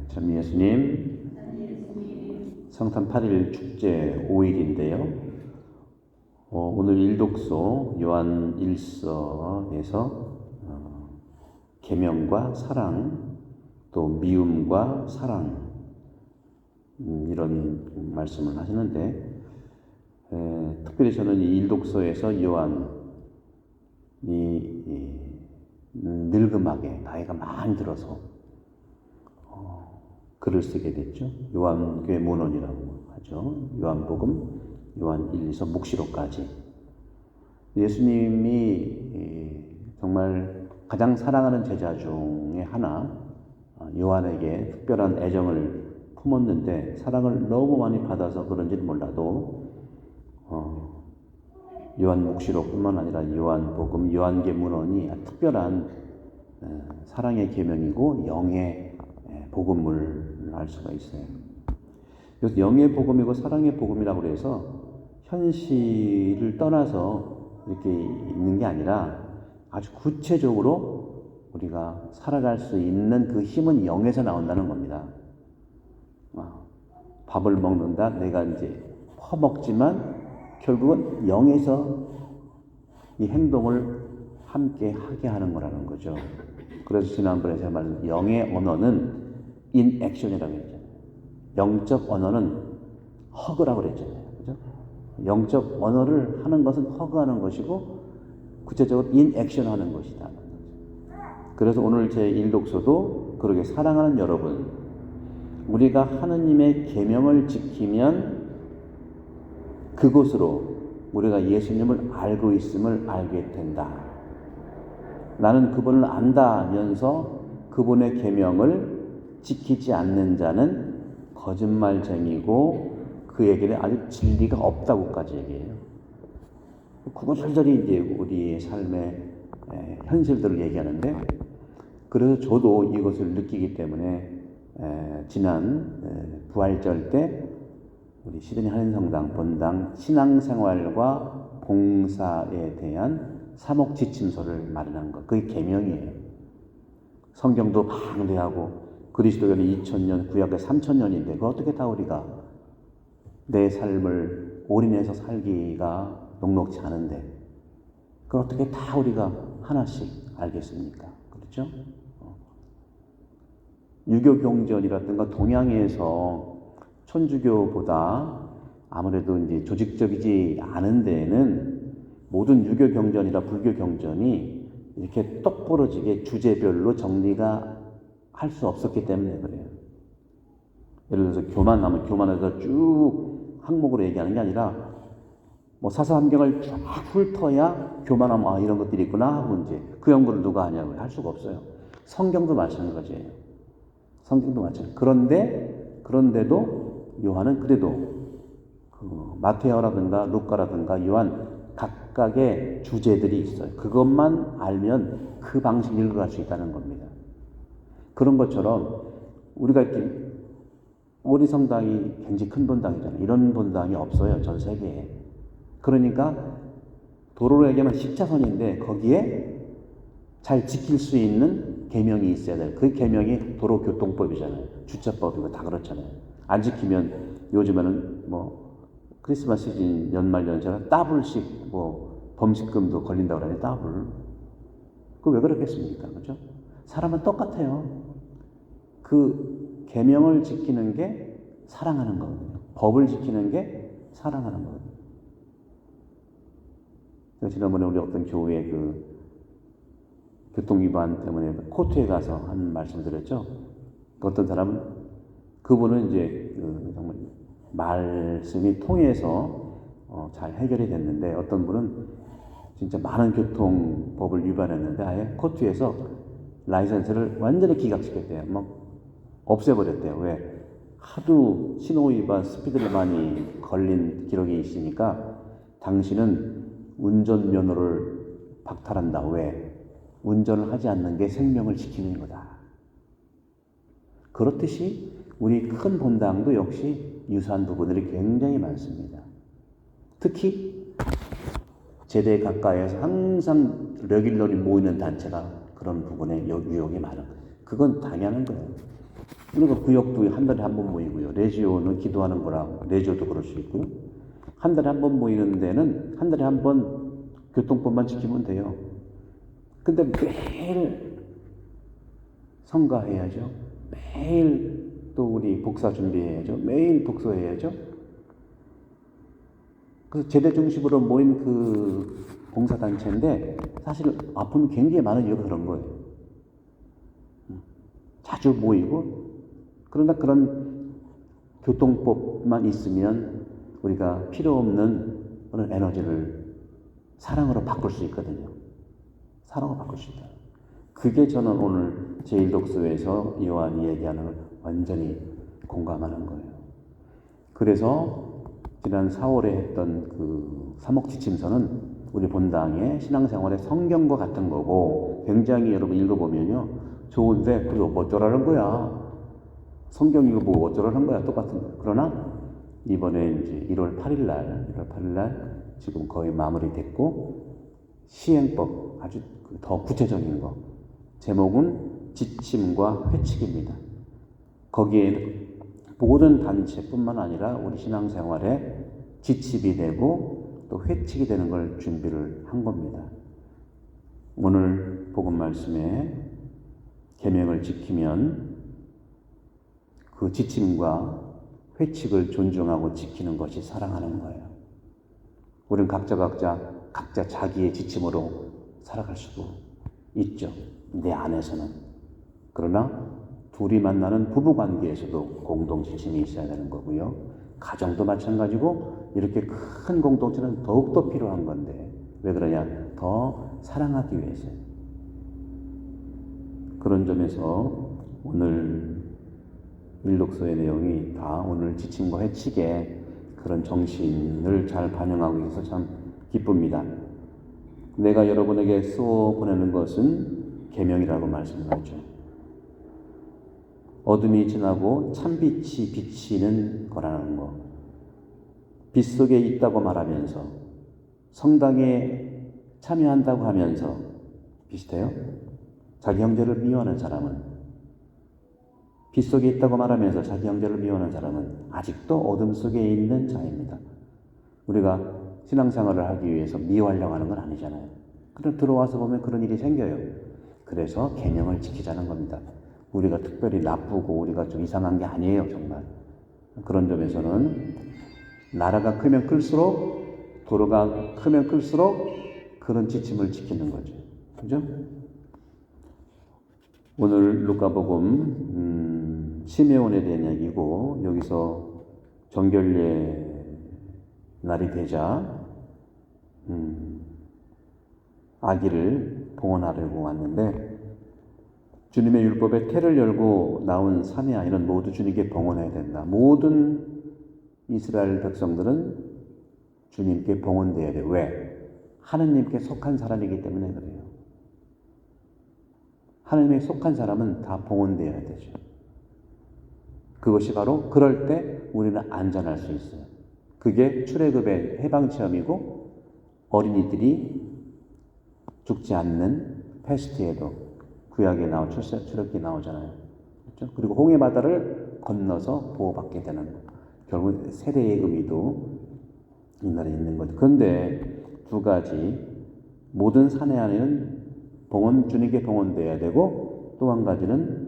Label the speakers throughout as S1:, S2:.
S1: 참 예수님, 성탄 8일 축제 5일인데요. 오늘 일독소 요한 1서에서 계명과 사랑, 또 미움과 사랑 이런 말씀을 하시는데, 특별히 저는 이 일독소에서 요한이 늙음하게 나이가 많이 들어서 글을 쓰게 됐죠. 요한교회 문헌이라고 하죠. 요한복음, 요한 1, 2서 묵시록까지. 예수님이 정말 가장 사랑하는 제자 중에 하나, 요한에게 특별한 애정을 품었는데, 사랑을 너무 많이 받아서 그런지는 몰라도 요한 묵시록뿐만 아니라 요한복음, 요한계 문헌이 특별한 사랑의 계명이고 영의 복음을 알 수가 있어요. 그래서 영의 복음이고 사랑의 복음이라고 해서 현실을 떠나서 이렇게 있는 게 아니라 아주 구체적으로 우리가 살아갈 수 있는 그 힘은 영에서 나온다는 겁니다. 밥을 먹는다. 내가 이제 퍼먹지만 결국은 영에서 이 행동을 함께 하게 하는 거라는 거죠. 그래서 지난번에 제가 말한 영의 언어는 in action이라고 했잖아요. 영적 언어는 허그라고 그랬잖아요. 그죠? 영적 언어를 하는 것은 허그하는 것이고 구체적으로 in action 하는 것이다. 그래서 오늘 제 일독서도 그러게 사랑하는 여러분, 우리가 하느님의 계명을 지키면 그곳으로 우리가 예수님을 알고 있음을 알게 된다. 나는 그분을 안다면서 그분의 계명을 지키지 않는 자는 거짓말쟁이고 그에게는 아주 진리가 없다고까지 얘기해요. 구구절절히 이제 우리의 삶의 현실들을 얘기하는데, 그래서 저도 이것을 느끼기 때문에 지난 부활절 때 우리 시드니 한인성당 본당 신앙생활과 봉사에 대한 사목지침서를 마련한 것, 그게 계명이에요. 성경도 방대하고 그리스도교는 2000년, 구약의 3000년인데 그걸 어떻게 다 우리가 내 삶을 올인해서 살기가 녹록지 않은데 그걸 어떻게 다 우리가 하나씩 알겠습니까? 그렇죠? 유교 경전이라든가 동양에서 천주교보다 아무래도 이제 조직적이지 않은 데에는 모든 유교 경전이나 불교 경전이 이렇게 똑부러지게 주제별로 정리가 할 수 없었기 때문에 그래요. 예를 들어서 교만하면 교만에서 쭉 항목으로 얘기하는 게 아니라 뭐 사사함경을 쫙 훑어야 교만하면 이런 것들이 있구나 하고 이제 그 연구를 누가 하냐고 할 수가 없어요. 성경도 마찬가지예요. 성경도 마찬가지. 그런데도 요한은 그래도 마테오라든가 루카라든가 요한 각각의 주제들이 있어요. 그것만 알면 그 방식 읽어갈 수 있다는 겁니다. 그런 것처럼 우리가 이렇게 우리 성당이 굉장히 큰 본당이잖아요. 이런 본당이 없어요, 전 세계에. 그러니까 도로로 얘기하면 10차선인데 거기에 잘 지킬 수 있는 계명이 있어야 돼요. 그 계명이 도로교통법이잖아요. 주차법이고 다 그렇잖아요. 안 지키면 요즘에는 뭐 크리스마스 시즌 연말 연시나 더블씩 뭐 범식금도 걸린다고 그러네. 더블. 그거 왜 그렇겠습니까? 그렇죠? 사람은 똑같아요. 그 계명을 지키는 게 사랑하는 거거든요. 법을 지키는 게 사랑하는 거거든요. 지난번에 우리 어떤 교회 그 교통위반 때문에 코트에 가서 한 말씀 드렸죠. 어떤 사람은 그분은 이제 정말 말씀이 통해서 잘 해결이 됐는데, 어떤 분은 진짜 많은 교통법을 위반했는데 아예 코트에서 라이선스를 완전히 기각시켰대요. 막 없애버렸대요. 왜? 하도 신호위반 스피드를 많이 걸린 기록이 있으니까 당신은 운전면허를 박탈한다. 왜? 운전을 하지 않는 게 생명을 지키는 거다. 그렇듯이 우리 큰 본당도 역시 유사한 부분들이 굉장히 많습니다. 특히 제대 가까이에서 항상 레귤러리 모이는 단체가 그런 부분에 유혹이 많은 거예요. 그건 당연한 거예요. 그러니까 구역도 한 달에 한 번 모이고요. 레지오는 기도하는 거라 레지오도 그럴 수 있고요. 한 달에 한 번 모이는 데는 한 달에 한 번 교통법만 지키면 돼요. 근데 매일 성가해야죠. 매일 또 우리 복사 준비해야죠. 매일 독서해야죠. 그래서 제대 중심으로 모인 그 봉사단체인데 사실 아픔이 굉장히 많은 이유가 그런 거예요. 자주 모이고 그러나 그런 교통법만 있으면 우리가 필요 없는 그런 에너지를 사랑으로 바꿀 수 있거든요. 사랑으로 바꿀 수 있다. 그게 저는 오늘 제1독서에서 요한이 얘기하는 걸 완전히 공감하는 거예요. 그래서 지난 4월에 했던 그 사목지침서는 우리 본당의 신앙생활의 성경과 같은 거고 굉장히 여러분 읽어보면요. 좋은데 그게 어쩌라는 거야. 성경 이거 보고 어쩌라는 거야. 똑같은 거야. 그러나 이번에 이제 1월 8일 날 지금 거의 마무리됐고 시행법 아주 더 구체적인 거 제목은 지침과 회칙입니다. 거기에 모든 단체뿐만 아니라 우리 신앙생활에 지침이 되고 또 회칙이 되는 걸 준비를 한 겁니다. 오늘 복음 말씀에 계명을 지키면 그 지침과 회칙을 존중하고 지키는 것이 사랑하는 거예요. 우리는 각자 자기의 지침으로 살아갈 수도 있죠. 내 안에서는. 그러나 둘이 만나는 부부관계에서도 공동 지침이 있어야 되는 거고요. 가정도 마찬가지고 이렇게 큰 공동체는 더욱더 필요한 건데 왜 그러냐? 더 사랑하기 위해서요. 그런 점에서 오늘 일독서의 내용이 다 오늘 지침과 회칙의 그런 정신을 잘 반영하고 있어서 참 기쁩니다. 내가 여러분에게 쏘 보내는 것은 계명이라고 말씀하죠. 어둠이 지나고 참빛이 비치는 거라는 거. 빛 속에 있다고 말하면서 성당에 참여한다고 하면서 비슷해요? 자기 형제를 미워하는 사람은 빛 속에 있다고 말하면서 자기 형제를 미워하는 사람은 아직도 어둠 속에 있는 자입니다. 우리가 신앙생활을 하기 위해서 미워하려고 하는 건 아니잖아요. 그럼 들어와서 보면 그런 일이 생겨요. 그래서 계명을 지키자는 겁니다. 우리가 특별히 나쁘고 우리가 좀 이상한 게 아니에요, 정말. 그런 점에서는 나라가 크면 클수록 도로가 크면 클수록 그런 지침을 지키는 거죠. 그죠? 오늘 루카복음 시메온에 대한 얘기고 여기서 정결례 날이 되자 아기를 봉헌하려고 왔는데 주님의 율법에 태를 열고 나온 사내 아이는 모두 주님께 봉헌해야 된다. 모든 이스라엘 백성들은 주님께 봉헌돼야 돼요. 왜? 하느님께 속한 사람이기 때문에 그래요. 하느님에 속한 사람은 다 봉헌돼야 되죠. 그것이 바로 그럴 때 우리는 안전할 수 있어요. 그게 출애굽의 해방체험이고 어린이들이 죽지 않는 패스트에도 구약에 출애굽기 나오잖아요. 그렇죠? 그리고 홍해 바다를 건너서 보호받게 되는 거. 결국 세대의 의미도 이날에 있는 거죠. 그런데 두 가지 모든 사내 안에는 주님께 봉헌돼야 되고 또 한 가지는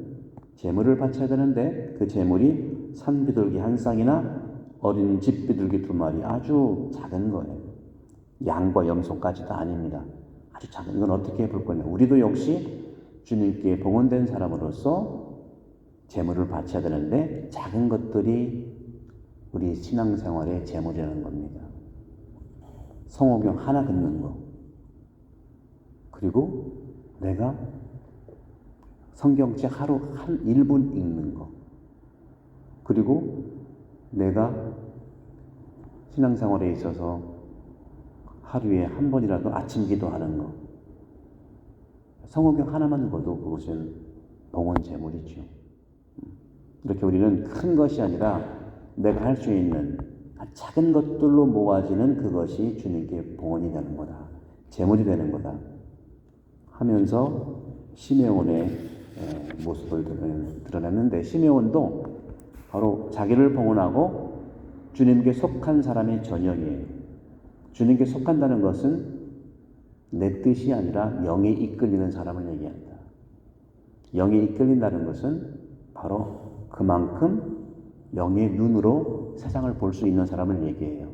S1: 제물을 바쳐야 되는데 그 제물이 산비둘기 한 쌍이나 어린 집비둘기 2마리 아주 작은 거예요. 양과 염소까지도 아닙니다. 아주 작은. 이건 어떻게 볼 거냐. 우리도 역시 주님께 봉헌된 사람으로서 제물을 바쳐야 되는데 작은 것들이 우리 신앙생활의 제물이라는 겁니다. 성호경 하나 긋는 거. 그리고 내가 성경책 하루 한 1분 읽는 거. 그리고 내가 신앙생활에 있어서 하루에 한 번이라도 아침 기도하는 거. 성호경 하나만 읽어도 그것은 봉헌 제물이죠. 이렇게 우리는 큰 것이 아니라 내가 할 수 있는 작은 것들로 모아지는 그것이 주님께 봉헌이 되는 거다. 제물이 되는 거다. 하면서 시메온의 모습을 드러냈는데, 시메온도 바로 자기를 봉헌하고 주님께 속한 사람의 전형이에요. 주님께 속한다는 것은 내 뜻이 아니라 영에 이끌리는 사람을 얘기한다. 영에 이끌린다는 것은 바로 그만큼 영의 눈으로 세상을 볼 수 있는 사람을 얘기해요.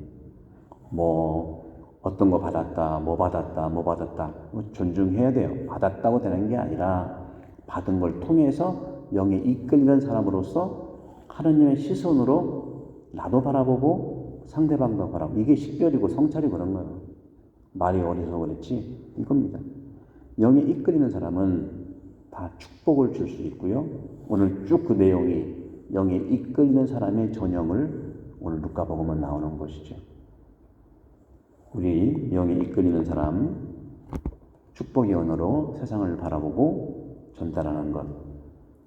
S1: 어떤 거 받았다, 뭐 받았다, 존중해야 돼요. 받았다고 되는 게 아니라 받은 걸 통해서 영에 이끌리는 사람으로서 하느님의 시선으로 나도 바라보고 상대방도 바라보고, 이게 식별이고 성찰이 그런 거예요. 말이 어려서 그랬지 이겁니다. 영에 이끌리는 사람은 다 축복을 줄 수 있고요. 오늘 쭉 그 내용이 영에 이끌리는 사람의 전형을 오늘 누가복음은 나오는 것이죠. 우리 영에 이끌리는 사람, 축복의 언어로 세상을 바라보고 전달하는 것,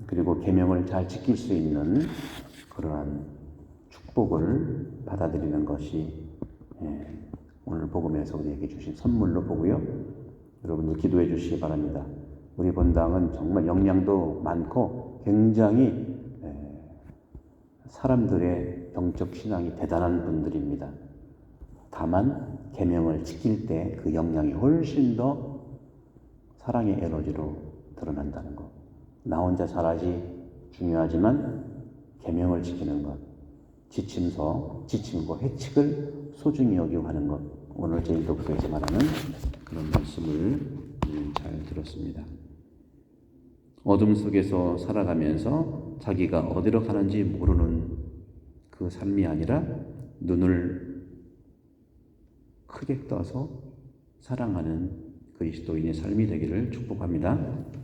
S1: 그리고 계명을 잘 지킬 수 있는 그러한 축복을 받아들이는 것이 오늘 복음에서 우리에게 주신 선물로 보고요. 여러분들 기도해 주시기 바랍니다. 우리 본당은 정말 역량도 많고 굉장히 사람들의 영적 신앙이 대단한 분들입니다. 다만 계명을 지킬 때 그 역량이 훨씬 더 사랑의 에너지로 드러난다는 것. 나 혼자 잘하지 중요하지만 계명을 지키는 것, 지침과 해칙을 소중히 여기고 하는 것. 오늘 제1독서에서 말하는 그런 말씀을 잘 들었습니다. 어둠 속에서 살아가면서 자기가 어디로 가는지 모르는 그 삶이 아니라 눈을 크게 떠서 사랑하는 그리스도인의 삶이 되기를 축복합니다.